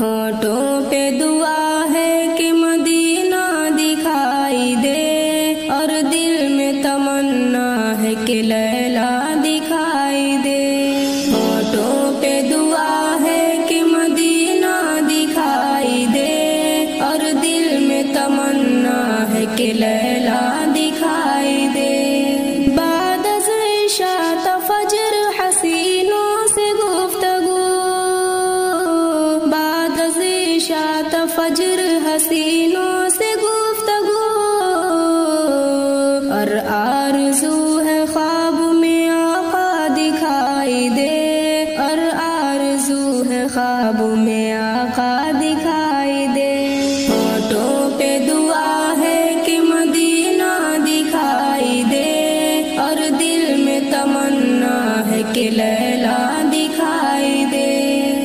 ہونٹوں پہ دعا ہے کہ مدینہ دکھائی دے، اور دل میں تمنا ہے کہ لیلا دکھائی دے۔ ہونٹوں پہ دعا ہے کہ مدینہ دکھائی دے، اور دل میں تمنا ہے کہ لیلا دکھائی دے۔ بعد از عشاء تا فجر حسینوں سے گفتگو، بعد از عشاء تا فجر حسینوں سے گفتگو، اور آرزو ہے خواب میں آقا دکھائی دے، اور آرزو ہے خواب میں آقا دکھائی دے۔ ہونٹوں پہ دعا ہے کہ مدینہ دکھائی دے، اور دل میں تمنا ہے کہ لیلا دکھائی دے۔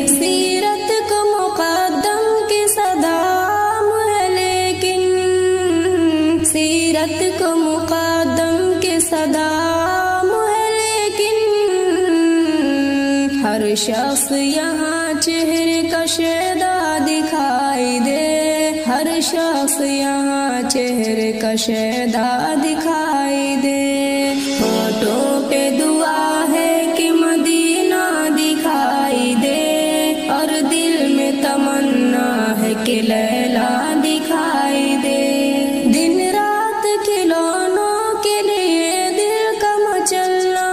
سیرت کو مقدم کی صدام ہے لیکن، سیرت کو مقدم کی صدام ہے لیکن، ہر شخص یہاں چہرے کا شیدا دکھائی دے، ہر شخص یہاں چہرے کا شیدا دکھائی دے۔ ہونٹوں پہ دعا ہے کہ مدینہ دکھائی دے، اور دل میں تمنا ہے کہ لیلا دکھائی دے۔ دن رات کھلونوں کے لیے دل کا مچلنا،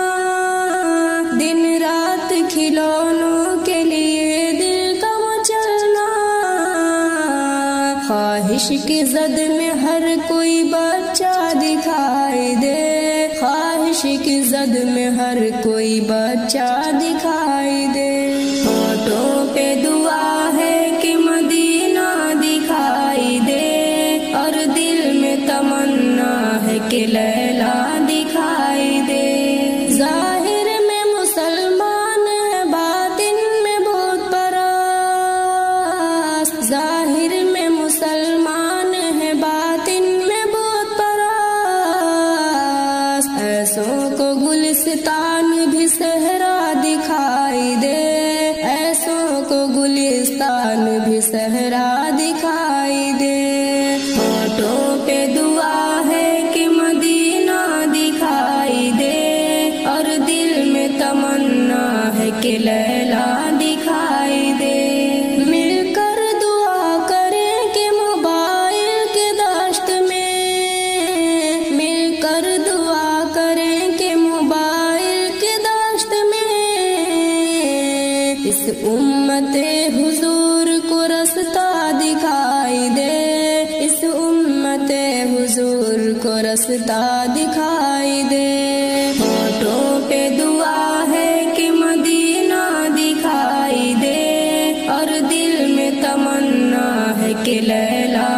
دن رات کھلونوں کے لیے دل کا مچلنا، خواہش کی زد میں ہر کوئی بچہ دکھائی دے، خواہش کی زد میں ہر کوئی بچہ دکھائی دے۔ ہونٹوں پہ دعا ہے کہ مدینہ دکھائی دے، اور دل میں تمنا ہے کہ لیلا دکھائی دے۔ ظاہر میں مسلمان ہے باطن میں بت پرست، ظاہر میں مسلمان ہے باطن میں بت پرست، ایسوں کو گلستان بھی صحرا دکھائی دے، ایسوں کو گلستان بھی صحرا دکھائی دے۔ ہونٹوں پہ دعا ہے کہ مدینہ دکھائی دے، اور دل میں تمنا ہے کہ لیلا دکھائی دے۔ مل کر دعا کریں کہ موبائل کے دشت میں، مل کر دعا کریں کہ موبائل کے دشت میں، اس امت حضور کو رستہ دکھائی دے، اس امت حضور کو رستہ دکھائی دے۔ ہونٹوں پہ دعا ہے کہ مدینہ دکھائی دے، اور دل میں تمنا ہے کہ لیلا